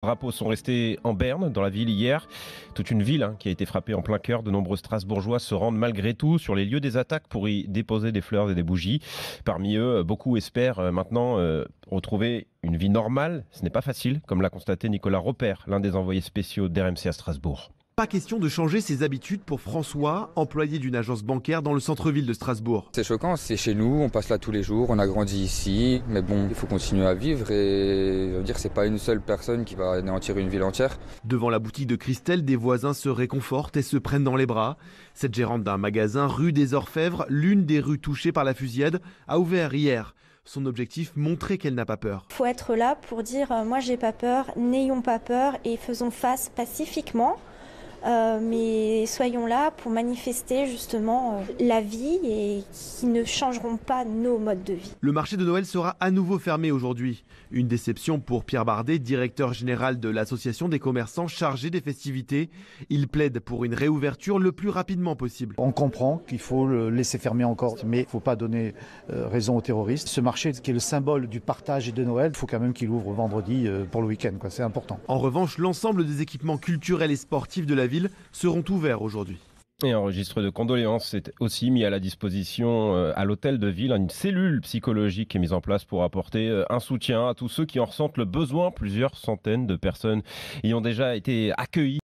Les drapeaux sont restés en berne dans la ville hier. Toute une ville qui a été frappée en plein cœur. De nombreux Strasbourgeois se rendent malgré tout sur les lieux des attaques pour y déposer des fleurs et des bougies. Parmi eux, beaucoup espèrent maintenant retrouver une vie normale. Ce n'est pas facile, comme l'a constaté Nicolas Robert, l'un des envoyés spéciaux d'RMC à Strasbourg. Pas question de changer ses habitudes pour François, employé d'une agence bancaire dans le centre-ville de Strasbourg. C'est choquant, c'est chez nous, on passe là tous les jours, on a grandi ici, mais bon, il faut continuer à vivre et je veux dire, c'est pas une seule personne qui va anéantir une ville entière. Devant la boutique de Christelle, des voisins se réconfortent et se prennent dans les bras. Cette gérante d'un magasin rue des Orfèvres, l'une des rues touchées par la fusillade, a ouvert hier. Son objectif, montrer qu'elle n'a pas peur. Il faut être là pour dire moi j'ai pas peur, n'ayons pas peur et faisons face pacifiquement. Mais soyons là pour manifester justement la vie et qui ne changeront pas nos modes de vie. Le marché de Noël sera à nouveau fermé aujourd'hui. Une déception pour Pierre Bardet, directeur général de l'association des commerçants chargés des festivités. Il plaide pour une réouverture le plus rapidement possible. On comprend qu'il faut le laisser fermer encore, mais il ne faut pas donner raison aux terroristes. Ce marché qui est le symbole du partage et de Noël, il faut quand même qu'il ouvre vendredi pour le week-end, c'est important. En revanche, l'ensemble des équipements culturels et sportifs de la ville seront ouverts aujourd'hui. Et un registre de condoléances est aussi mis à la disposition à l'hôtel de ville. Une cellule psychologique est mise en place pour apporter un soutien à tous ceux qui en ressentent le besoin. Plusieurs centaines de personnes y ont déjà été accueillies.